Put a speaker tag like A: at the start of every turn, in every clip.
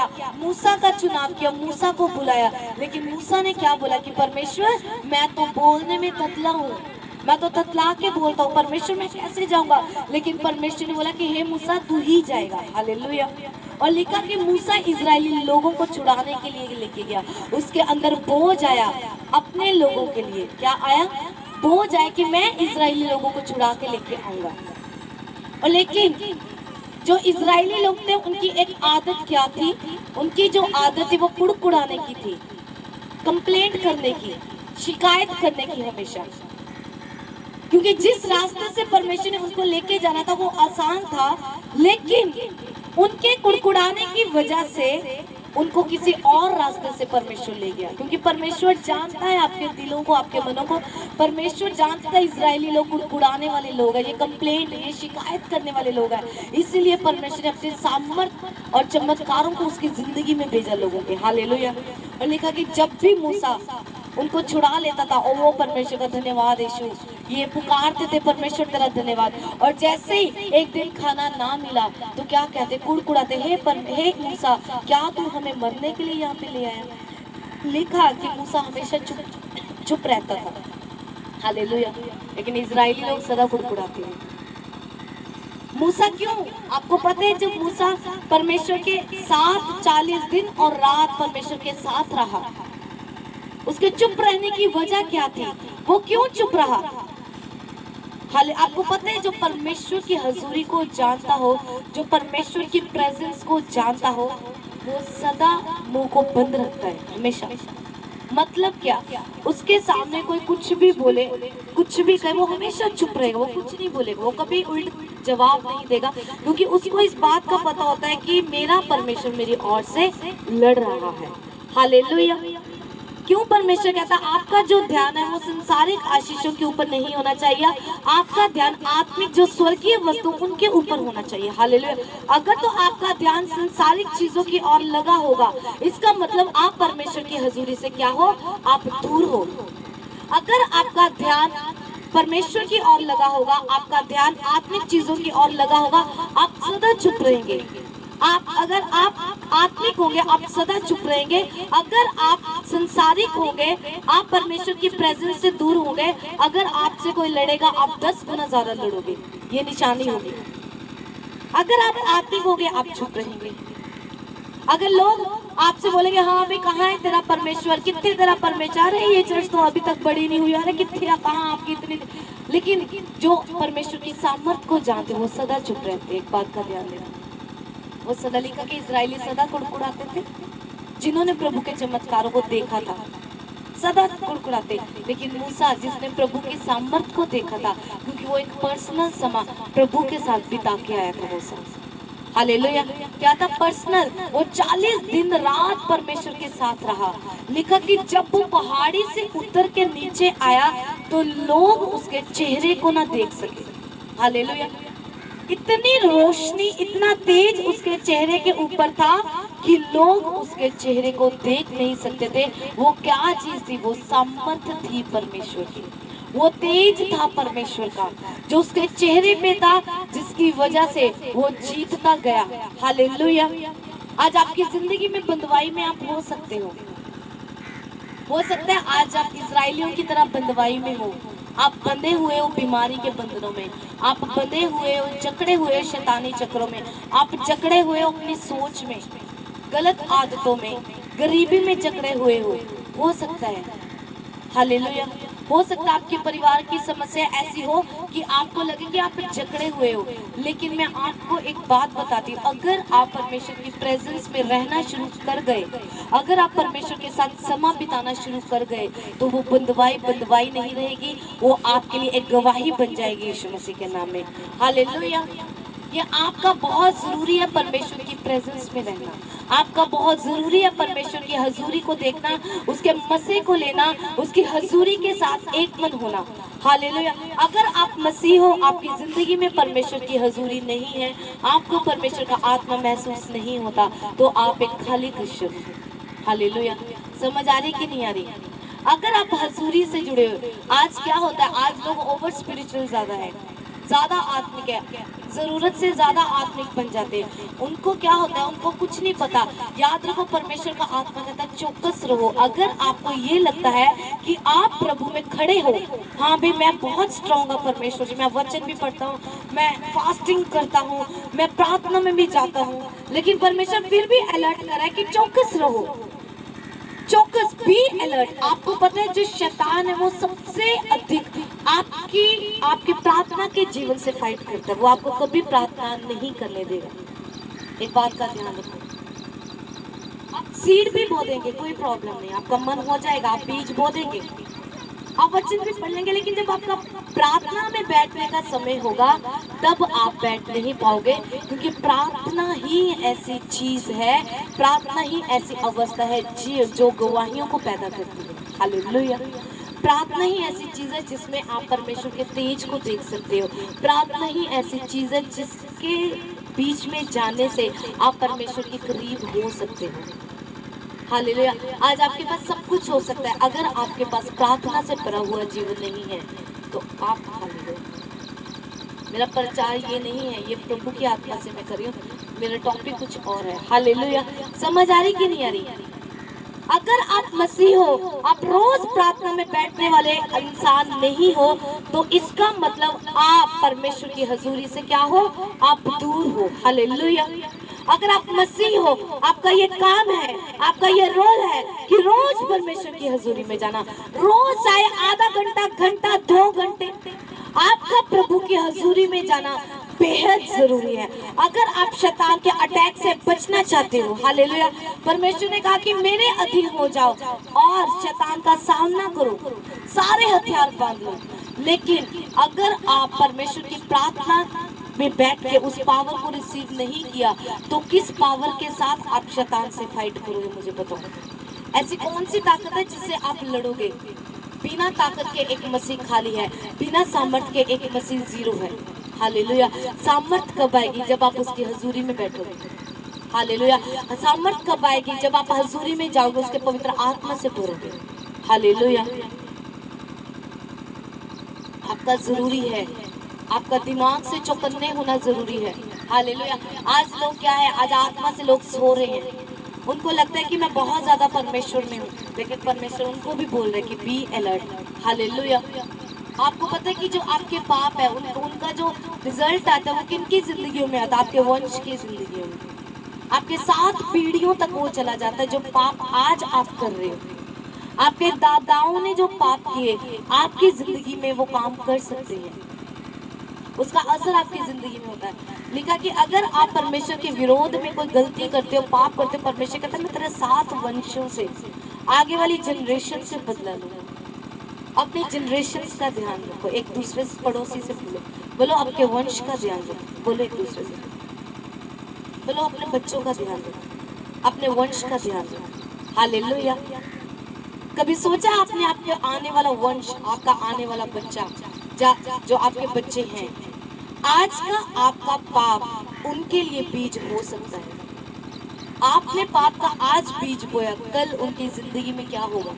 A: किया, मूसा का चुनाव किया, मूसा को बुलाया। लेकिन मूसा ने क्या बोला कि परमेश्वर मैं तो बोलने में ततला हूँ, मैं तो ततला के बोलता हूँ, परमेश्वर मैं कैसे जाऊंगा। लेकिन परमेश्वर ने बोला कि हे मूसा तू ही जाएगा। हालेलुया। और लिखा कि मूसा इजरायली लोगों को छुड़ाने के लिए लेके गया, उसके अंदर बोझ आया अपने लोगों के लिए। क्या आया? बोझ आया कि मैं इजरायली लोगों को छुड़ा के लेके आऊंगा। और लेकिन जो इजरायली लोग थे उनकी एक आदत क्या थी? उनकी जो आदत थी वो कुड़कुड़ाने की थी, कंप्लेंट करने की, शिकायत करने की हमेशा। क्योंकि जिस रास्ते से परमेश्वर ने उनको लेके जाना था वो आसान था, लेकिन उनके कुड़कुड़ाने की वजह से उनको किसी और रास्ते से परमेश्वर ले गया। क्योंकि परमेश्वर जानता है आपके दिलों को, आपके मनों को। परमेश्वर जानता है इजरायली लोग कुड़कुड़ाने वाले लोग हैं, ये कंप्लेंट, ये शिकायत करने वाले लोग हैं। इसीलिए परमेश्वर ने अपने सामर्थ और चमत्कारों को उसकी जिंदगी में भेजा लोगों के। हालेलुया। और लिखा कि जब भी मूसा उनको छुड़ा लेता था और वो परमेश्वर का धन्यवाद यीशु, ये पुकारते थे परमेश्वर तेरा धन्यवाद। और जैसे ही एक दिन खाना ना मिला तो क्या कहते? कुड़कुड़ाते, हे मूसा क्या तू हमें मरने के लिए यहाँ पे ले आया? लिखा कि मूसा हमेशा चुप चुप रहता था। हालेलुया। लेकिन इजरायली लोग सदा कुड़कुड़ाते हैं। मूसा क्यों? आपको पता है जब मूसा परमेश्वर के साथ 40 दिन और रात परमेश्वर के साथ रहा, उसके चुप रहने की वजह क्या थी? वो क्यों चुप रहा? हाले आपको पता है जो परमेश्वर की हजूरी को जानता हो, जो परमेश्वर की प्रेजेंस को जानता हो, वो सदा मुंह को बंद रखता है हमेशा। मतलब क्या? उसके सामने कोई कुछ भी बोले, कुछ भी कहे, वो हमेशा चुप रहेगा, वो कुछ नहीं बोलेगा, वो कभी उल्ट जवाब नहीं देगा। क्योंकि उसको इस बात का पता होता है कि मेरा परमेश्वर मेरी ओर से लड़ रहा है। हालेलुया। क्यों परमेश्वर कहता आपका जो ध्यान है वो संसारिक आशीषों के ऊपर नहीं होना चाहिए, आपका ध्यान आत्मिक जो स्वर्गीय वस्तु उनके ऊपर होना चाहिए। हालेलुया। अगर तो आपका ध्यान संसारिक चीजों की ओर लगा होगा, इसका मतलब आप परमेश्वर की हजूरी से क्या हो? आप दूर हो। अगर आपका ध्यान परमेश्वर की ओर लगा होगा, आपका ध्यान आत्मिक चीजों की ओर लगा होगा, आप सदा चुप रहेंगे। अगर आप आत्मिक होंगे आप सदा चुप रहेंगे। अगर आप संसारिक होंगे, आप परमेश्वर की प्रेजेंस से दूर होंगे, अगर आपसे कोई लड़ेगा आप 10 गुना ज्यादा लड़ोगे, ये निशानी होगी। अगर आप आत्मिक होंगे आप चुप रहेंगे। अगर लोग आपसे बोलेंगे हाँ अभी कहाँ है तेरा परमेश्वर, कितने तेरा परमेश्वर, अरे ये चर्च तो अभी तक बड़ी नहीं हुई, अरे कितने कहाँ आपकी इतनी। लेकिन जो परमेश्वर की सामर्थ को जानते वो सदा चुप रहते। एक बात का ध्यान देना, वो सदा, लिखा कि इजरायली सदा कुड़कुड़ाते थे, जिन्होंने प्रभु के चमत्कारों को देखा था सदा कुड़कुड़ाते। लेकिन मूसा जिसने प्रभु की सामर्थ को देखा था, क्योंकि वो एक पर्सनल समय प्रभु के साथ बिता के आया था मूसा। हालेलुया। क्या था? पर्सनल। वो 40 दिन रात परमेश्वर के साथ रहा। लिखा कि जब वो पहाड़ी से उतर के नीचे आया तो लोग उसके चेहरे को ना देख सके। हालेलुया। इतनी रोशनी, इतना तेज उसके चेहरे के ऊपर था कि लोग उसके चेहरे को देख नहीं सकते थे। वो क्या चीज थी? वो सामर्थ थी परमेश्वर की, वो तेज था परमेश्वर का जो उसके चेहरे पे था, जिसकी वजह से वो जीतता गया। हालेलुया। आज आपकी जिंदगी में बंधुआई में आप हो सकते हो सकता है आज आप इजरायलियों की तरह बंधुआई में हो। आप बंधे हुए हो बीमारी के बंधनों में, आप बंधे हुए हो, जकड़े हुए हो शैतानी चक्रों में, आप जकड़े हुए हो अपनी सोच में, गलत आदतों में, गरीबी में जकड़े हुए हो सकता है। हालेलुया। हो सकता है आपके परिवार की समस्या ऐसी हो कि आपको लगे कि आप जकड़े हुए हो। लेकिन मैं आपको एक बात बताती हूँ, अगर आप परमेश्वर की प्रेजेंस में रहना शुरू कर गए, अगर आप परमेश्वर के साथ समय बिताना शुरू कर गए, तो वो बंधुआई नहीं रहेगी, वो आपके लिए एक गवाही बन जाएगी यीशु मसीह के नाम में। हालेलुया। ये आपका बहुत जरूरी है परमेश्वर की प्रेजेंस में रहना, आपका बहुत जरूरी है परमेश्वर की हजूरी को देखना, उसके मसीह को लेना, उसकी हजूरी के साथ एक मन होना। हालेलुया। अगर आप मसीह हो, आपकी जिंदगी में परमेश्वर की हजूरी नहीं है, आपको परमेश्वर का आत्मा महसूस नहीं होता, तो आप एक खाली क्रिश्चियन हो। हालेलुया। समझ आ रही कि नहीं आ रही? अगर आप हजूरी से जुड़े हो, आज क्या होता है, आज लोग ओवर स्पिरिचुअल ज्यादा है, ज्यादा आत्मिक है, जरूरत से ज्यादा आत्मिक बन जाते हैं। उनको क्या होता है, उनको कुछ नहीं पता। याद रखो, परमेश्वर का आत्मा कहता है चौकस रहो। अगर आपको ये लगता है कि आप प्रभु में खड़े हो, हाँ भाई मैं बहुत स्ट्रॉन्ग हूँ परमेश्वर जी, मैं वचन भी पढ़ता हूँ, मैं फास्टिंग करता हूँ, मैं प्रार्थना में भी जाता हूँ, लेकिन परमेश्वर फिर भी अलर्ट कर रहा है कि चौकस रहो, चौकस, बी अलर्ट। आपको पता है जो शैतान है वो सबसे अधिक आपकी प्रार्थना के जीवन से फाइट करता है। वो आपको कभी प्रार्थना नहीं करने देगा। एक बात का ध्यान रखो, आप सीड भी बो देंगे, कोई प्रॉब्लम नहीं, आपका मन हो जाएगा, आप बीज बो देंगे, आप वचन भी पढ़ लेंगे, लेकिन जब आपका प्रार्थना में बैठने का समय होगा तब आप बैठ नहीं पाओगे, क्योंकि प्रार्थना ही ऐसी चीज है, प्रार्थना ही ऐसी अवस्था है जो गवाहियों को पैदा करती है। हालेलुया। प्रार्थना ही ऐसी चीज है जिसमें आप परमेश्वर के तेज को देख सकते हो। प्रार्थना ही ऐसी चीज है जिसके बीच में जाने से आप परमेश्वर के करीब हो सकते हो। हालेलुया। आज आपके पास सब कुछ हो सकता है, अगर आपके पास प्रार्थना से भरा हुआ जीवन नहीं है तो आप हालेलुया। मेरा प्रचार ये नहीं है, ये प्रभु की आत्मा से मैं कर रही हूँ, मेरा टॉपिक कुछ और है। हालेलुया। समझ आ रही कि नहीं आ रही? अगर आप मसीह हो, आप रोज प्रार्थना में बैठने वाले इंसान नहीं हो, तो इसका मतलब आप परमेश्वर की हजूरी से क्या हो, आप दूर हो। हालेलुया। अगर आप मसीह हो, आपका ये काम है, आपका ये रोल है कि रोज परमेश्वर की हजूरी में जाना, रोज चाहे आधा घंटा, घंटा, 2 घंटे आपका प्रभु की हजूरी में जाना बेहद जरूरी है। अगर आप शैतान के अटैक से बचना चाहते हो, हालेलुया, परमेश्वर ने कहा कि मेरे अधीन हो जाओ और शैतान का सामना करो, सारे हथियार बांध लो। लेकिन अगर आप परमेश्वर की प्रार्थना में बैठ के उस पावर को रिसीव नहीं किया, तो किस पावर के साथ आप शैतान से फाइट करोगे, मुझे बताओ। ऐसी कौन सी ताकत है जिससे आप लड़ोगे? बिना ताकत के एक मसीह खाली है, बिना सामर्थ के एक मसीह जीरो है। हालेलुया। सामर्थ कब आएगी? जब आप उसकी हजूरी में बैठोगे। हालेलुया। सामर्थ कब आएगी? जब आप हजूरी में जाओगे, उसके पवित्र आत्मा से भरोगे। हालेलुया। आपका जरूरी है, आपका दिमाग से चौकन्ने होना जरूरी है। हालेलुया। आज लोग क्या है, आज आत्मा से लोग सो रहे हैं, उनको लगता है कि मैं बहुत ज्यादा परमेश्वर में हूँ, लेकिन परमेश्वर उनको भी बोल रहे कि बी अलर्ट। हालेलुया। आपको पता है कि जो आपके पाप है उनका जो रिजल्ट आता है वो किनकी जिंदगियों में आता है? आपके वंश की जिंदगियों में, आपके 7 पीढ़ियों तक वो चला जाता है। जो पाप आज आप कर रहे हो, आपके दादाओं ने जो पाप किए, आपकी जिंदगी में वो काम कर सकते हैं, उसका असर आपकी जिंदगी में होता है। लिखा कि अगर आप परमेश्वर के विरोध में कोई गलती करते हो, पाप करते हो, परमेश्वर कहता है मैं तेरे 7 वंशों से, आगे वाली जनरेशन से बदला लूंगा। अपने जनरेशन का ध्यान रखो, एक दूसरे से, पड़ोसी से बोलो आपके वंश का ध्यान रखो, बोलो एक दूसरे से, बोलो अपने बच्चों का ध्यान रखो, अपने वंश का ध्यान रखो। हालेलुया। कभी सोचा आपने आपके आने वाला वंश, आपका आने वाला बच्चा, जो आपके बच्चे हैं, आज का आपका पाप उनके लिए बीज हो सकता है। आपने पाप का आज बीज बोया, कल उनकी जिंदगी में क्या होगा?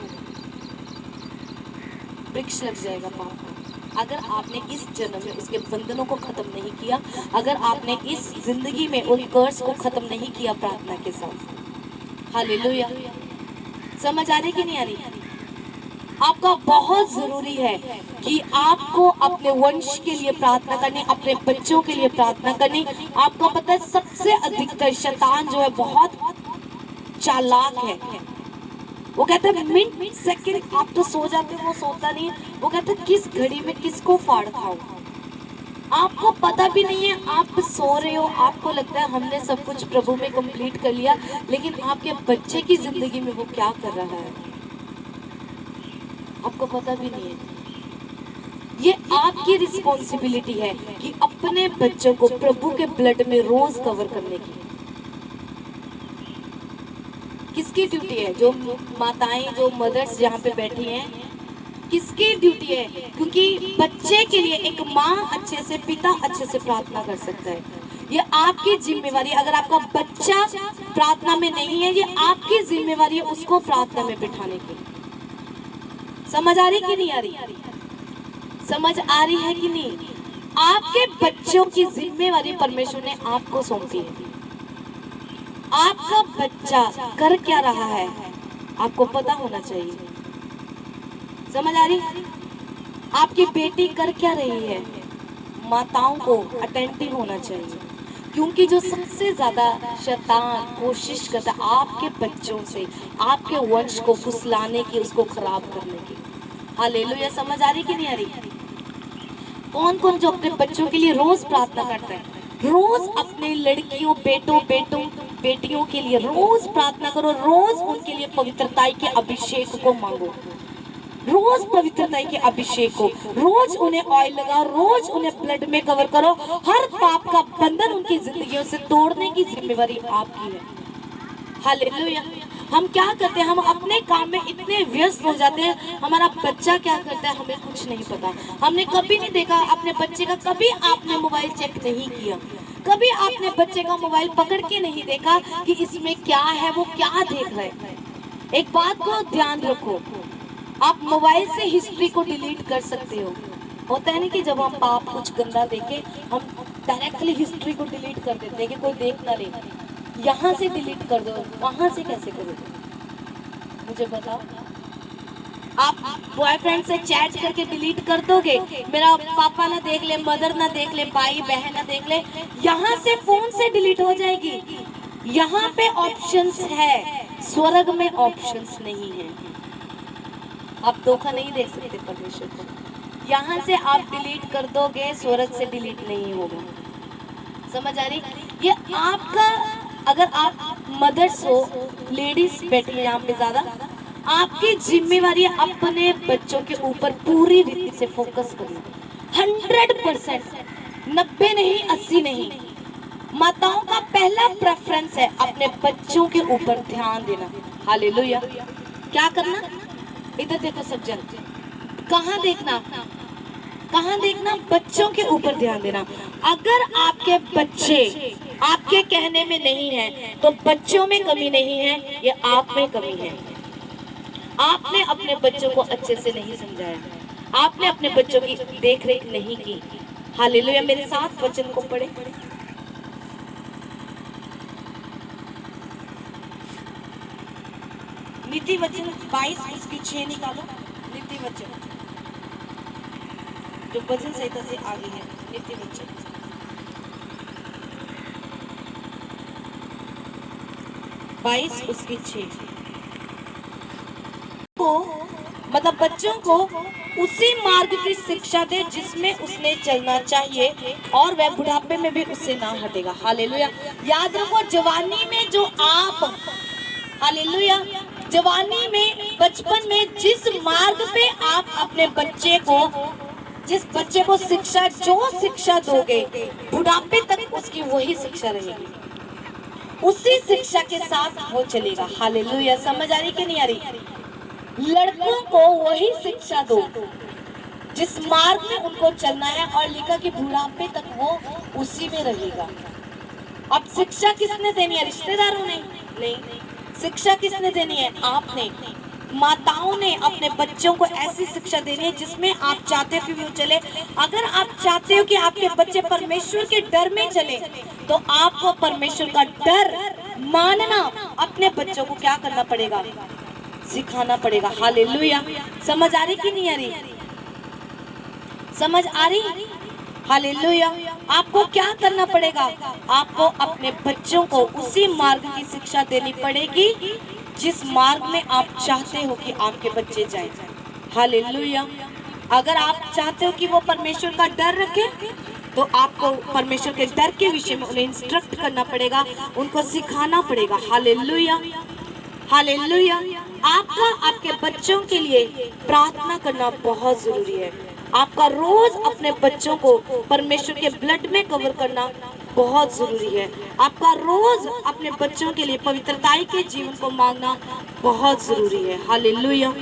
A: वृक्ष लग जाएगा पाप का। अगर आपने इस जन्म में उसके बंधनों को खत्म नहीं किया, अगर आपने इस जिंदगी में उन कर्ज को खत्म नहीं किया प्रार्थना के साथ। हालेलुया। समझ आ रही कि नहीं आ रही? आपका बहुत जरूरी है कि आपको अपने वंश के लिए प्रार्थना करनी, अपने बच्चों के लिए प्रार्थना करनी। आपको पता है सबसे अधिकतर शैतान जो है बहुत चालाक है। वो कहता है मिनट सेकंड आप तो सो जाते हो, वो सोता नहीं है। वो कहता है किस घड़ी में किसको फाड़ खाओ, आपको पता भी नहीं है, आप सो रहे हो, आपको लगता है हमने सब कुछ प्रभु में कंप्लीट कर लिया, लेकिन आपके बच्चे की जिंदगी में वो क्या कर रहा है आपको पता भी नहीं है। ये आपकी रिस्पॉन्सिबिलिटी है कि अपने बच्चों को प्रभु के ब्लड में रोज कवर करने की। किसकी ड्यूटी है? जो माताएं, जो मदर्स यहाँ पे बैठी हैं, किसकी ड्यूटी है? क्योंकि बच्चे के लिए एक माँ अच्छे से, पिता अच्छे से प्रार्थना कर सकता है। ये आपकी जिम्मेवारी। अगर आपका बच्चा प्रार्थना में नहीं है, ये आपकी जिम्मेवारी है उसको प्रार्थना में बिठाने की। समझ आ रही कि नहीं आ रही? समझ आ रही है कि नहीं? आपके बच्चों की जिम्मेवारी परमेश्वर ने आपको सौंपी है। आपका बच्चा कर क्या रहा है आपको पता होना चाहिए। समझ आ रही? आपकी बेटी कर क्या रही है, माताओं को अटेंटिव होना चाहिए, क्योंकि जो सबसे ज्यादा शैतान कोशिश करता है आपके बच्चों से आपके वंश को फुसलाने की, उसको खराब करने की। हालेलुया। समझ आ रही कि नहीं आ रही? कौन कौन जो अपने बच्चों के लिए रोज प्रार्थना करता है? रोज अपने लड़कियों बेटियों के लिए रोज प्रार्थना करो, रोज उनके लिए पवित्रता के अभिषेक को मांगो, रोज पवित्रता के अभिषेक को, रोज उन्हें ऑयल लगाओ, रोज उन्हें ब्लड में कवर करो। हर पाप का बंधन उनकी जिंदगियों से तोड़ने की जिम्मेवारी आपकी है। हालेलुया। हम क्या करते हैं, हम अपने काम में इतने व्यस्त हो जाते हैं, हमारा बच्चा क्या करता है हमें कुछ नहीं पता। हमने कभी नहीं देखा अपने बच्चे का, कभी आपने मोबाइल चेक नहीं किया, कभी आपने बच्चे का मोबाइल पकड़ के नहीं देखा कि इसमें क्या है, वो क्या देख रहे हैं। एक बात को ध्यान रखो, आप मोबाइल से हिस्ट्री को डिलीट कर सकते हो। होता है ना कि जब हम पाप कुछ गंदा देखे हम डायरेक्टली हिस्ट्री को डिलीट कर देते हैं कि कोई देख ना ले, यहाँ से डिलीट कर दो, वहां से कैसे करोगे मुझे बताओ। आप बॉयफ्रेंड से चैट करके डिलीट कर दोगे, मेरा पापा ना देख ले, मदर ना देख ले, भाई बहन ना देख ले, यहाँ से फोन से डिलीट हो जाएगी। यहाँ पे ऑप्शंस है, स्वर्ग में ऑप्शंस नहीं है। आप धोखा नहीं देख सकते परमेश्वर को। यहाँ से आप डिलीट कर दोगे, स्वर्ग से डिलीट नहीं होगा। समझ आ रही? ये आपका, अगर आप मदर्स हो, लेडीज बैठी है यहाँ पे ज्यादा, आपकी जिम्मेवारी है अपने बच्चों के ऊपर पूरी रीति से फोकस करना। 100%, 90 नहीं, 80 नहीं। माताओं का पहला प्रेफरेंस है अपने बच्चों के ऊपर ध्यान देना। हालेलुया। क्या करना? इधर देखो सब जन, कहाँ देखना, कहाँ देखना? बच्चों के ऊपर ध्यान देना। अगर आपके बच्चे आपके कहने में नहीं है तो बच्चों में कमी नहीं है, ये आप में कमी है। आपने अपने बच्चों को अच्छे से नहीं समझाया, आपने अपने बच्चों की देख रेख नहीं की। हालेलुया। मेरे साथ वचन को पढ़े। नीति वचन 22 उसकी 6 निकालो। नीति वचन जो वचन संहिता से आगे है, नीति वचन 22 उसकी 6 को, मतलब बच्चों को उसी मार्ग की शिक्षा दे जिसमें उसने चलना चाहिए, और वह बुढ़ापे में भी उससे ना हटेगा। हालेलुया। याद रखो, जवानी में जो आप, हालेलुया, जवानी में, बचपन में जिस मार्ग पे आप अपने बच्चे को, जिस बच्चे को शिक्षा, जो शिक्षा दोगे, बुढ़ापे तक उसकी वही शिक्षा रहेगी, उसी शिक्षा के साथ वो चलेगा। हालेलुया। समझ आ रही कि नहीं आ रही? लड़कों को वही शिक्षा दो जिस मार्ग में उनको चलना है, और लिखा कि बुढ़ापे तक वो उसी में रहेगा। अब शिक्षा किसने देनी है? रिश्तेदारों ने नहीं, शिक्षा किसने देनी है? आपने। माताओं ने अपने बच्चों को ऐसी शिक्षा देनी है जिसमें आप चाहते हो कि वो चले। अगर आप चाहते हो कि आपके बच्चे परमेश्वर के डर में चले, तो आपको परमेश्वर का डर मानना अपने बच्चों को क्या करना पड़ेगा? सिखाना पड़ेगा। हालेलुया। समझ आ रही कि नहीं आ रही? समझ आ रही? हालेलुया। आपको क्या करना पड़ेगा? आपको अपने बच्चों को उसी मार्ग की शिक्षा देनी पड़ेगी जिस मार्ग में आप चाहते हो कि आपके बच्चे जाएं। हालेलुया। अगर आप चाहते हो कि वो परमेश्वर का डर रखें, तो आपको परमेश्वर के डर के विषय में उन्हें इंस्ट्रक्ट करना पड़ेगा, उनको सिखाना पड़ेगा। हालेलुया। हालेलुया। आपका आपके बच्चों के लिए प्रार्थना करना बहुत जरूरी है। आपका रोज अपने बच्चों को परमेश्वर के ब्लड में कवर करना बहुत जरूरी है। आपका रोज अपने बच्चों के लिए पवित्रता के जीवन को मांगना बहुत जरूरी है। हालेलुया।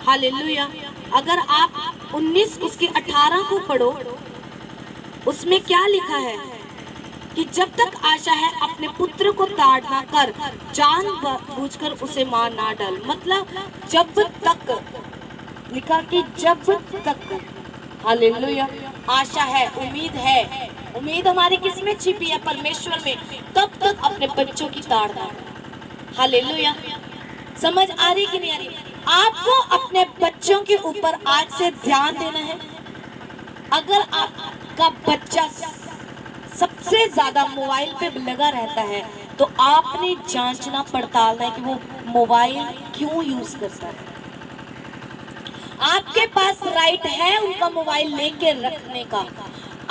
A: हालेलुया। अगर आप 19 उसके 18 को पढ़ो, उसमें क्या लिखा है कि जब तक आशा है अपने पुत्र को ताड़ ना कर, जानबूझकर उसे मार ना डाल। मतलब जब तक, लिखा कि जब तक। हालेलुया। आशा है, उम्मीद हमारी किस में छिपी है? परमेश्वर में। तब तक अपने बच्चों की ताड़ना। हालेलुया। समझ आ रही कि नहीं आ रही? आपको अपने बच्चों के ऊपर आज से ध्यान देना है। अगर आपका बच्चा सबसे ज्यादा मोबाइल पे लगा रहता है तो आपने जांचना पड़तालना है कि वो मोबाइल क्यों यूज करता है। आपके पास राइट है उनका मोबाइल लेके रखने का।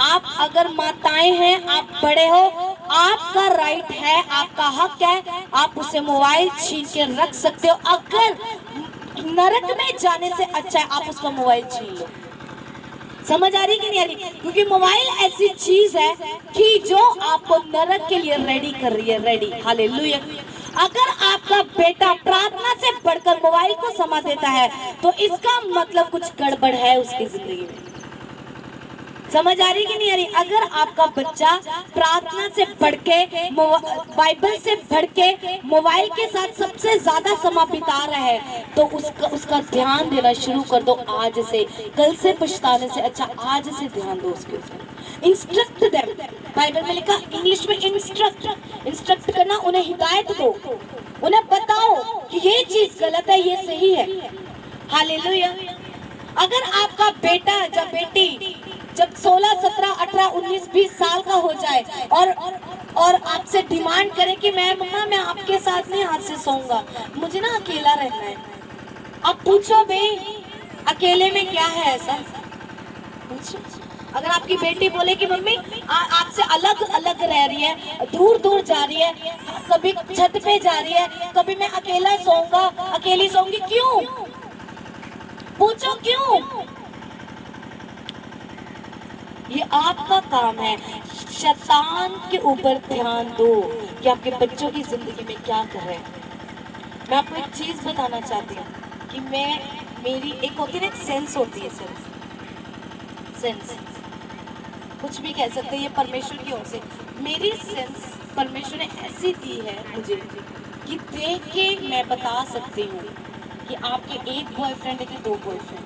A: आप अगर माताएं हैं, आप बड़े हो, आपका राइट है, आपका हक है, आप उसे मोबाइल छीन के रख सकते हो। अगर नरक में जाने से अच्छा है आप उसका मोबाइल छीन लो। समझ आ रही कि नहीं आ रही? क्योंकि मोबाइल ऐसी चीज है कि जो आपको नरक के लिए रेडी कर रही है, रेडी। हालेलुया। अगर आपका बेटा प्रार्थना से बढ़कर मोबाइल को समा देता है तो इसका मतलब कुछ गड़बड़ है उसकी जिंदगी में। समझ आ रही कि नहीं आ रही? अगर आपका बच्चा प्रार्थना से बढ़ के, बाइबल से बढ़ के मोबाइल के साथ सबसे ज्यादा समय बिता रहा है तो उसका ध्यान देना शुरू कर दो आज से। कल से पछताने से अच्छा आज से ध्यान दो उसके ऊपर। इंस्ट्रक्ट देम, बाइबल में लिखा, इंग्लिश में इंस्ट्रक्ट करना, उन्हें हिदायत दो, उन्हें बताओ कि ये चीज गलत है, ये सही है। हालेलुया। अगर आपका बेटा या बेटी जब 16, 17, 18, 19, 20 साल का हो जाए और आपसे डिमांड करे कि मम्मा मैं आपके साथ नहीं आज से सोऊंगा, मुझे ना अकेला रहना है। अब पूछो भाई अकेले में क्या है ऐसा? पूछो। अगर आपकी बेटी बोले कि मम्मी आपसे अलग अलग रह रही है, दूर दूर जा रही है, कभी छत पे जा रही है, कभी मैं अकेला सोऊंगा, अकेली सोऊंगी, क्यों? पूछो क्यों? ये आपका काम है। शैतान के ऊपर ध्यान दो कि आपके बच्चों की जिंदगी में क्या कर रहे हैं। मैं आपको एक चीज बताना चाहती हूँ कि मेरी एक होती है ना, सेंस होती है, सेंस कुछ भी कह सकते हैं, ये परमेश्वर की ओर से मेरी सेंस परमेश्वर ने ऐसी दी है मुझे कि देख के मैं बता सकती हूँ कि आपके एक बॉयफ्रेंड है कि दो बॉयफ्रेंड,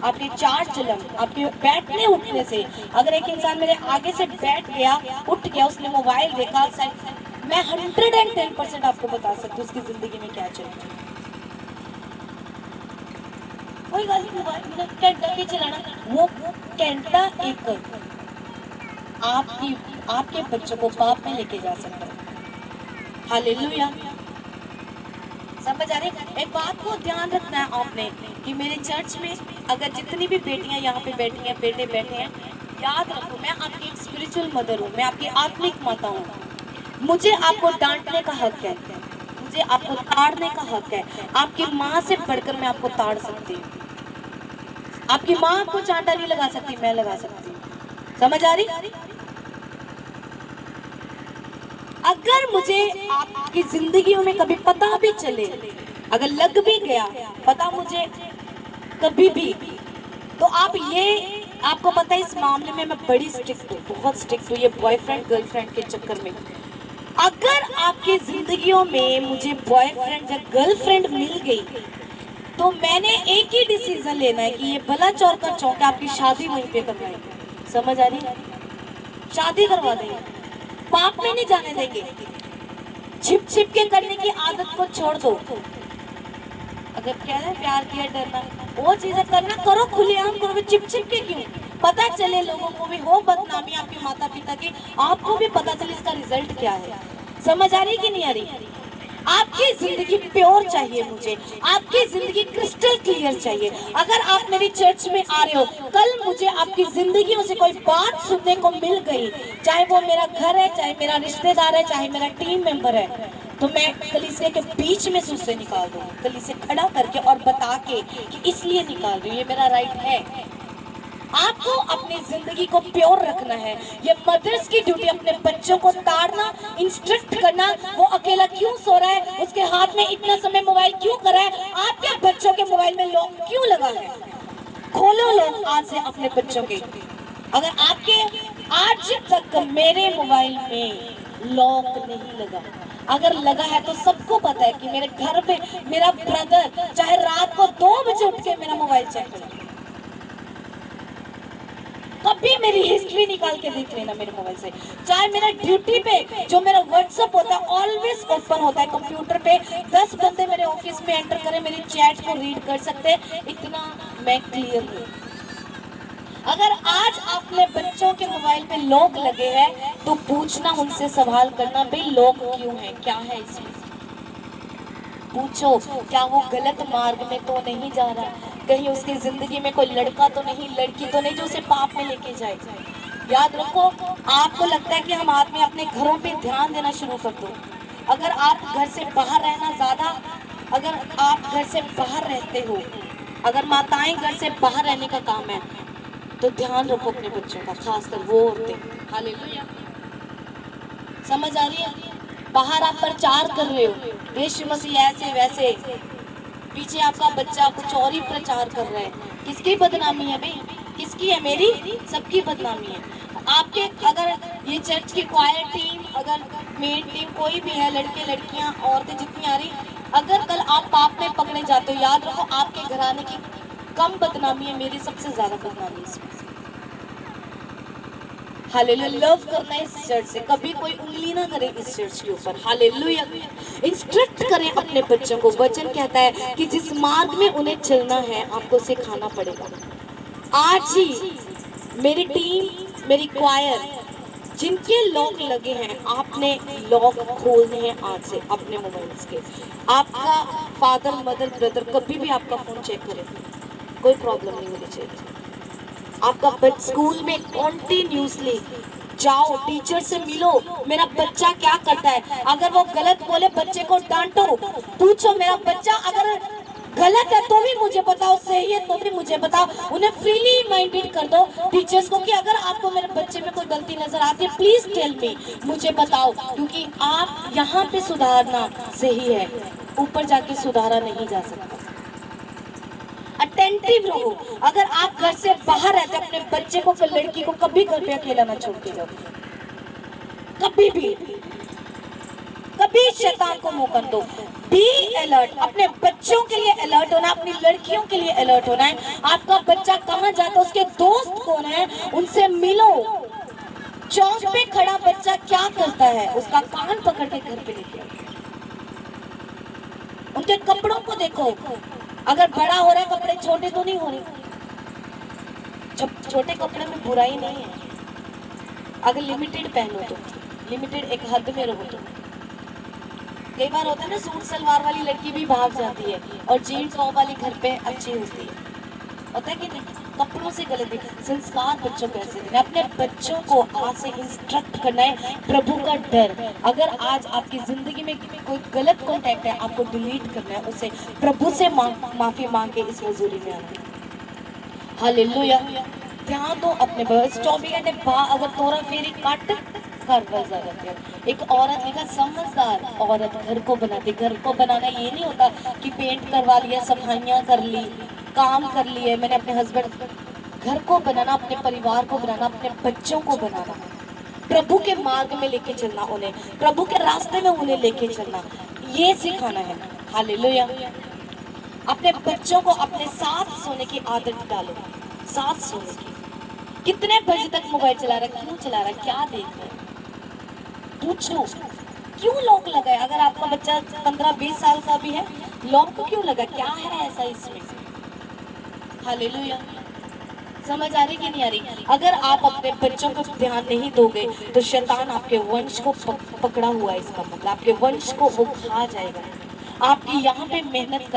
A: आपके चार चलन, आपके बैठने उठने से। अगर एक इंसान मेरे आगे से बैठ गया, उठ गया, उसने मोबाइल देखा, मैं 110% आपको बता सकती हूँ उसकी जिंदगी में क्या चल रहा है। कोई गल नहीं, मोबाइल घंटा के चलाना, वो घंटा एक आपके बच्चों को पाप में लेके जा सकता है। हालेलुया। समझ आ रही? एक बात को ध्यान रखना है आपने कि मेरे चर्च में अगर जितनी भी बेटियां यहाँ पे बैठी हैं, बेटे बैठे हैं, याद रखो मैं आपकी एक स्पिरिचुअल मदर हूँ, मैं आपकी आत्मिक माता हूँ। मुझे आपको डांटने का हक है, मुझे आपको ताड़ने का हक है। आपकी माँ से बढ़कर मैं आपको ताड़ सकती हूँ। आपकी माँ आपको चांटा नहीं लगा सकती, मैं लगा सकती हूँ। समझ आ रही? अगर मुझे आपकी जिंदगियों में कभी पता भी चले, अगर लग भी गया पता मुझे कभी भी, तो आपको पता है इस मामले में मैं बड़ी स्ट्रिक्ट हूँ, बहुत स्ट्रिक्ट हूँ, ये बॉयफ्रेंड गर्लफ्रेंड के चक्कर में। अगर आपकी जिंदगियों में मुझे बॉयफ्रेंड या गर्लफ्रेंड मिल गई तो मैंने एक ही डिसीजन लेना है कि ये भला चौर का चौक, आपकी शादी वहीं पे करवाएंगे। समझ आ रही? शादी करवा देंगे, पाप में नहीं जाने देंगे। छिप छिप के करने की आदत को छोड़ दो। अगर कह रहे प्यार किया डरना, वो चीजें करना करो, खुलेआम करो, चिप चिप के क्यों? पता चले लोगों को भी हो बदनामी आपके माता पिता की, आपको भी पता चले इसका रिजल्ट क्या है। समझ आ रही कि नहीं आ रही? आपकी जिंदगी प्योर चाहिए मुझे, आपकी जिंदगी क्रिस्टल क्लियर चाहिए। अगर आप मेरी चर्च में आ रहे हो, कल मुझे आपकी जिंदगियों से कोई बात सुनने को मिल गई, चाहे वो मेरा घर है, चाहे मेरा रिश्तेदार है, चाहे मेरा टीम मेंबर है, तो मैं कलीसिया के बीच में से उससे निकाल दूंगी, कलीसिया खड़ा करके और बता के कि इसलिए निकाल रही हूँ, ये मेरा राइट है। आपको अपनी जिंदगी को प्योर रखना है। ये मदर्स की ड्यूटी, अपने बच्चों को ताड़ना, इंस्ट्रक्ट करना। वो अकेला क्यों सो रहा है, उसके हाथ में इतना समय मोबाइल क्यों कर रहा है, आपके बच्चों के मोबाइल में लॉक क्यों लगा है? खोलो लॉक आज से अपने बच्चों के। अगर आपके आज तक मेरे मोबाइल में लॉक नहीं लगा, अगर लगा है तो सबको पता है कि मेरे घर पे मेरा ब्रदर चाहे रात को 2 बजे उठ के मेरा मोबाइल चेक करे। कभी मेरी हिस्ट्री निकाल के देख लेना मेरे मोबाइल से। चाहे मेरा ड्यूटी पे जो मेरा व्हाट्सएप होता है ऑलवेज ओपन होता है कंप्यूटर पे, 10 बंदे मेरे ऑफिस में एंटर करें मेरी चैट को रीड कर सकते हैं, इतना मैं क्लियर हूँ। अगर आज आपने बच्चों के मोबाइल पे लॉक लगे हैं तो पूछना उनसे, सवाल करना, भाई लॉक क्यों है, क्या है इसमें। पूछो क्या वो गलत मार्ग में तो नहीं जा रहा, कहीं उसकी जिंदगी में कोई लड़का तो नहीं, लड़की तो नहीं जो उसे पाप में लेके जाए। याद रखो, आपको लगता है कि हम आदमी अपने घरों पे ध्यान देना शुरू कर दो। अगर आप घर से बाहर रहना ज्यादा, अगर आप घर से बाहर रहते हो, अगर माताएं घर से बाहर रहने का काम है तो ध्यान रखो अपने बच्चों का, खासकर वो औरतें। हालेलुया, समझ आ रही है। बाहर आप प्रचार कर रहे हो यीशु मसीह ऐसे वैसे, पीछे आपका बच्चा कुछ और ही प्रचार कर रहा है, किसकी बदनामी है भाई, किसकी है, मेरी, सबकी बदनामी है। आपके अगर ये चर्च की क्वायर टीम, अगर मेन टीम कोई भी है, लड़के लड़कियां औरतें जितनी आ रही, अगर कल आप पाप में पकड़े जाते हो, याद रखो आपके घराने की कम बदनामी है, मेरी सबसे ज्यादा बदनामी इसमें। हालेलुया, लव करना है इस चर्च से, कभी कोई उंगली ना करे इस चर्च के ऊपर। हालेलुया, इंस्ट्रक्ट करें अपने बच्चों को। वचन कहता है कि जिस मार्ग में उन्हें चलना है आपको सिखाना पड़ेगा। आज ही मेरी टीम, मेरी क्वायर, जिनके लॉक लगे हैं आपने लॉक खोलने हैं आज से अपने मोबाइल्स के। आपका फादर मदर ब्रदर कभी भी आपका फोन चेक करे, कोई प्रॉब्लम नहीं होनी चाहिए। आपका स्कूल में कॉन्टिन्यूसली जाओ, टीचर से मिलो, मेरा बच्चा क्या करता है, अगर वो गलत बोले बच्चे को डांटो, पूछो मेरा बच्चा अगर गलत है तो भी मुझे बताओ, सही है तो भी मुझे बताओ। उन्हें फ्रीली माइंडेड कर दो टीचर्स को कि अगर आपको मेरे बच्चे में कोई गलती नजर आती है प्लीज टेल मी, मुझे बताओ, क्योंकि आप यहाँ पे सुधारना सही है, ऊपर जाके सुधारा नहीं जा सकता। अटेंटिव रहो। अगर आप घर से बाहर रहते अपने बच्चे को, लड़की को कभी घर पे अकेला ना छोड़ के जाओ, कभी भी, कभी शैतान को मौका दो। बी अलर्ट, अपने बच्चों के लिए अलर्ट होना, अपनी लड़कियों के लिए अलर्ट होना है। आपका बच्चा कहाँ जाता है, उसके दोस्त कौन है, उनसे मिलो। चौक पे खड़ा बच्चा क्या करता है, उसका कान पकड़ के घर पे लेके आओ। उनके कपड़ों को देखो, अगर बड़ा हो रहा है कपड़े छोटे तो नहीं हो रहे, जब छोटे कपड़े में बुराई नहीं है, अगर लिमिटेड पहनो तो, लिमिटेड एक हद में रहो तो। कई बार होता है ना सूट सलवार वाली लड़की भी भाग जाती है और जीन्स टॉप वाली घर पे अच्छी होती है, होता है कि नहीं। कपड़ों से गलती, संस्कार बच्चों को ऐसे देना, अपने बच्चों को आज से इंस्ट्रक्ट करना है प्रभु का डर। अगर आज आपकी जिंदगी में कोई गलत कॉन्टैक्ट है आपको डिलीट करना है, उसे प्रभु से माफी मांग के इस हजूरी में आना है। हालेलुया, ध्यान दो अपने बस 24 घंटे अगर तोरा फेरी काट कर है। एक औरत लिखा, समझदार औरत घर को बनाती। घर को बनाना ये नहीं होता कि पेंट करवा लिया, सफाइयाँ कर ली, काम कर लिए मैंने अपने हस्बैंड। घर को बनाना, अपने परिवार को बनाना, अपने बच्चों को बनाना, प्रभु के मार्ग में लेके चलना, उन्हें प्रभु के रास्ते में उन्हें लेके चलना, ये सिखाना है। हालेलुया, अपने बच्चों को अपने साथ सोने की आदत डालो, साथ सोने की। कितने बजे तक मोबाइल चला रहा है, क्यों चला रहा है, क्या देख रहा है, पूछो क्यों लॉक लगा है। अगर आपका बच्चा 15-20 साल का भी है, लॉक तो क्यों लगा, क्या है ऐसा इसमें। हालेलुया, समझ आ रही कि नहीं आ रही। अगर आप अपने बच्चों को ध्यान नहीं दोगे तो शैतान आपके वंश को पकड़ा हुआ है, इसका मतलब आपके वंश को वो खा जाएगा। आपकी यहाँ पे मेहनत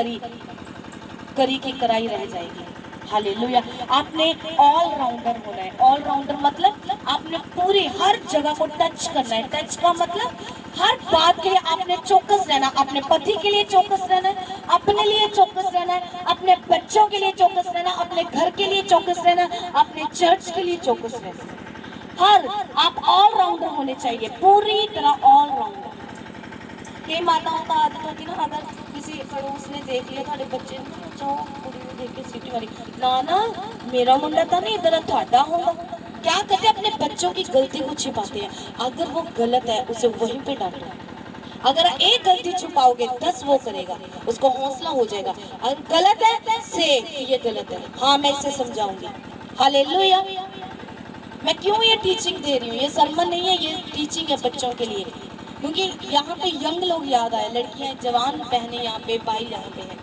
A: करी की कराई रह जाएगी। हालेलुया, आपने ऑलराउंडर होना है। ऑलराउंडर मतलब आपने पूरी हर जगह को टच करना है। टच का मतलब हर बात के लिए आपने चौकस रहना, अपने पति के लिए चौकस रहना है, अपने लिए चौकस रहना है, अपने बच्चों के लिए चौकस रहना, अपने घर के लिए चौकस रहना, अपने चर्च के लिए चौकस रहना। हर आप ऑलराउंडर होने चाहिए, पूरी तरह ऑलराउंडर। कई माताओं का आदत होती ना, अगर किसी पड़ोस ने देख लिया थोड़े बच्चे ने, जाओ कुड़ी ने देख के सीटी मारी, ना मेरा मुंडा था नहीं इधर थोड़ा होगा। क्या करते, अपने बच्चों की गलती को छिपाते हैं। अगर वो गलत है उसे वहीं पे डांटो। अगर एक गलती छुपाओगे 10 वो करेगा, उसको हौसला हो जाएगा। अगर गलत है से ये गलत है, हाँ मैं इसे समझाऊंगी। हालेलुया, मैं क्यों ये टीचिंग दे रही हूँ, ये सरमन नहीं है, ये टीचिंग है बच्चों के लिए, क्योंकि यहाँ पे यंग लोग याद आए, लड़कियां जवान बहनें यहाँ पे, भाई यहाँ पे है।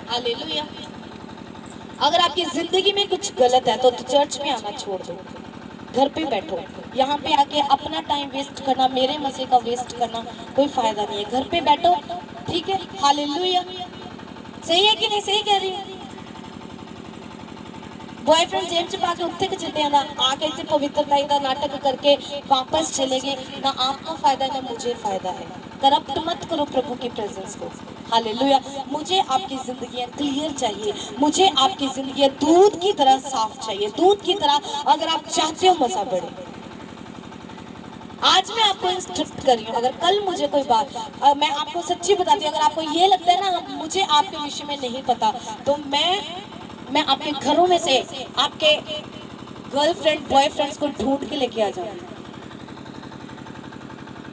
A: हालेलुया। अगर आपकी जिंदगी में कुछ गलत है तो चर्च में आना छोड़ दो, घर पे बैठो। यहाँ पे आके अपना टाइम वेस्ट करना, मेरे मजे का वेस्ट करना कोई फायदा नहीं है। घर पे बैठो, ठीक है। हालेलुया। सही है कि नहीं, सही कह रही हूँ। बॉयफ्रेंड जेब च पाके उत्थे के चले आना, आके इतने पवित्रता का नाटक करके वापस चले गए, ना आपको फायदा ना मुझे फायदा है। करप्ट मत करो प्रभु की प्रेजेंस को। हालेलुया। मुझे आपकी जिंदगियां क्लियर चाहिए, मुझे आपकी जिंदगी दूध की तरह साफ चाहिए, दूध की तरह। अगर आप चाहते हो मजा बढ़े, आज मैं आपको इंस्ट्रक्ट कर रही हूँ। अगर कल मुझे कोई बात, मैं आपको सच्ची बताती हूँ, अगर आपको ये लगता है ना मुझे आपके विषय में नहीं पता, तो मैं आपके घरों में से आपके गर्लफ्रेंड बॉयफ्रेंड्स को ढूंढ के लेके आ जाऊंगी।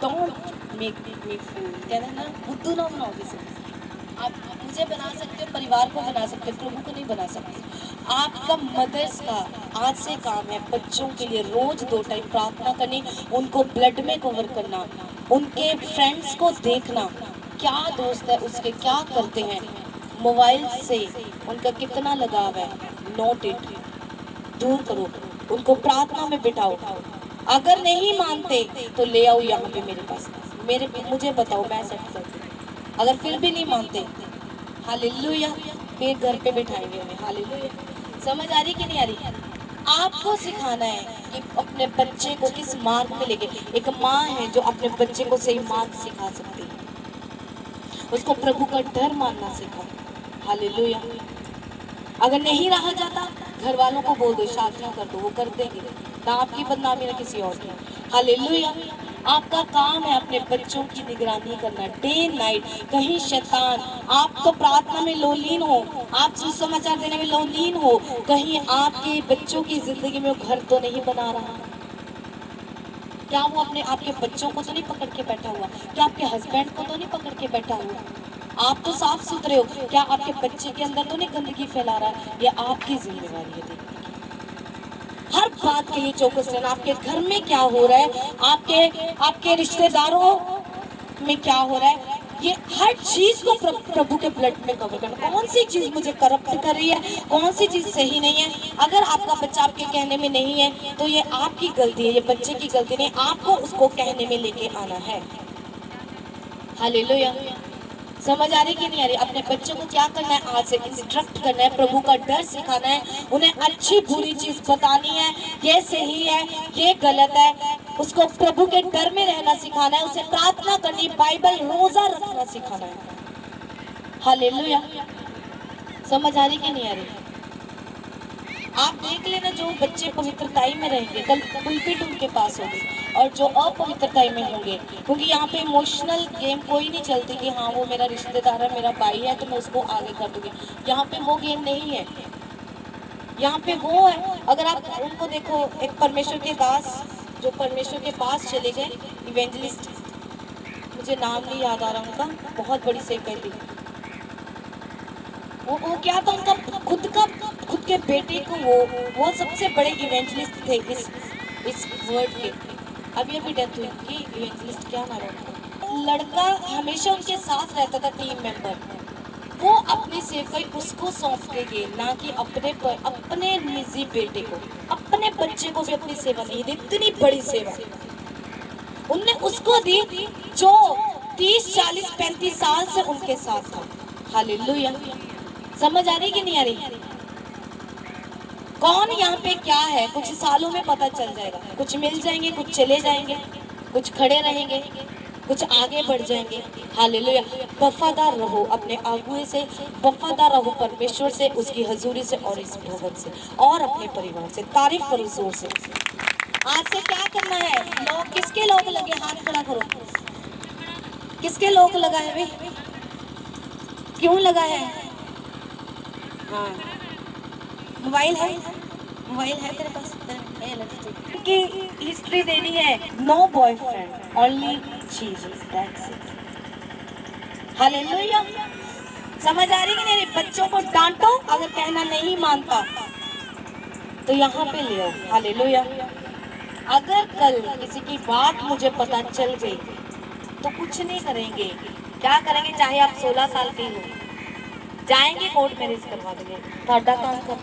A: डोंट मेक मी फूल, कहना ना, बुद्धू ना बनाओ किसी को। आप मुझे बना सकते हो, परिवार को बना सकते हो, प्रभु को नहीं बना सकते। आपका मदर्स का आज से काम है बच्चों के लिए रोज 2 टाइम प्रार्थना करनी, उनको ब्लड में कवर करना, उनके फ्रेंड्स को देखना, क्या दोस्त है उसके, क्या करते हैं, मोबाइल से उनका कितना लगाव है, नोट इट, दूर करो, उनको प्रार्थना में बिठाओ। अगर नहीं मानते तो ले आओ यहाँ पे मेरे पास, मुझे बताओ, मैं सेट कर दूँ। अगर फिर भी नहीं मानते, हालेलुया, मेरे घर पे बिठाएंगे उन्हें। हालेलुया। समझ आ रही कि नहीं आ रही? आपको सिखाना है कि अपने बच्चे को किस मार्ग पे लेके। एक माँ है जो अपने बच्चे को सही मार्ग सिखा सकती है, उसको प्रभु का डर मानना सिखाओ। हालेलुया। अगर नहीं रहा जाता, घर वालों को बोल दो, शादियां कर दो, वो कर देंगे, ना आपकी बदनामी ना किसी और की। हालेलुया। आपका काम है अपने बच्चों की निगरानी करना डे नाइट। कहीं शैतान, आप तो प्रार्थना में लोलीन हो, आप सुसमाचार देने में लोलीन हो, कहीं आपके बच्चों की जिंदगी में वो घर तो नहीं बना रहा। क्या वो अपने आपके बच्चों को तो नहीं पकड़ के बैठा हुआ? क्या आपके हस्बैंड को तो नहीं पकड़ के बैठा हुआ? आप तो साफ सुथरे हो, क्या आपके बच्चे के अंदर तो नहीं गंदगी फैला रहा है? ये आपकी जिम्मेवारी है देखने की। हर बात के लिए चौकस रहना, आपके घर में क्या हो रहा है, आपके रिश्तेदारों में क्या हो रहा है, ये हर चीज को प्रभु के ब्लड में कवर करना। कौन सी चीज मुझे करप्ट कर रही है, कौन सी चीज सही नहीं है। अगर आपका बच्चा आपके कहने में नहीं है तो ये आपकी गलती है, ये बच्चे की गलती नहीं, आपको उसको कहने में लेके आना है। हालेलुया। समझ आ रही कि नहीं आ रही? अपने बच्चों को क्या करना है, आज से इंस्ट्रक्ट करना है, प्रभु का डर सिखाना है, उन्हें अच्छी बुरी चीज बतानी है, ये सही है ये गलत है, उसको प्रभु के डर में रहना सिखाना है, उसे प्रार्थना करनी, बाइबल रोजा रखना सिखाना है। हालेलुया। समझ आ रही कि नहीं आ रही? आप देख लेना, जो बच्चे पवित्रताई में रहेंगे कल पुलपिट उनके पास होगी, और जो अपवित्रताई में होंगे, क्योंकि यहाँ पे इमोशनल गेम कोई नहीं चलती कि हाँ वो मेरा रिश्तेदार है, मेरा भाई है तो मैं उसको आगे कर दूंगी। यहाँ पे वो गेम नहीं है, यहाँ पे वो है। अगर आप उनको देखो, एक परमेश्वर के दास जो परमेश्वर के पास चले गए, इवेंजलिस्ट, मुझे नाम नहीं याद आ रहा उनका, बहुत बड़ी सेवकाई थी। वो क्या था उनका, खुद के बेटे को वो सबसे बड़े इवेंजलिस्ट थे इस वर्ड के। अभी डेथ हुई उनकी, इवेंजलिस्ट क्या नाम है, लड़का हमेशा उनके साथ रहता था, टीम मेंबर। वो अपनी सेवकाई उसको सौंप के गए, ना कि अपने निजी बेटे को, अपने बच्चे को भी अपनी सेवा नहीं दी। इतनी बड़ी सेवा उनने उसको दी जो 30, 40, 35 साल से उनके साथ था। हालेलुया। समझ आ रही कि नहीं आ रही? कौन यहाँ पे क्या है, कुछ सालों में पता चल जाएगा। कुछ मिल जाएंगे, कुछ चले जाएंगे, कुछ खड़े रहेंगे, कुछ आगे बढ़ जाएंगे। हालेलुया। वफादार रहो अपने आगुए से, वफादार रहो परमेश्वर से, उसकी हजूरी से, और इस भवन से, और अपने परिवार से। तारीफ करो जोर से। आज से क्या करना है? लोग किसके लोग लगे, हाथ खड़ा करो। किसके लोग लगा है भाई? क्यों लगा है? हाँ, मोबाइल है, मोबाइल है तेरे पास? कि हिस्ट्री देनी है, no boyfriend, only Jesus, that's it. Hallelujah. समझ आ रही कि नहीं? बच्चों को डांटो, अगर कहना नहीं मानता तो यहाँ पे ले आओ। हालेलुया। अगर कल किसी की बात मुझे पता चल गई तो कुछ नहीं करेंगे। क्या करेंगे? चाहे आप 16 साल के ही हो, जाएंगे कोर्ट मैरिज करवा देंगे। ਤੁਹਾਡਾ काम कर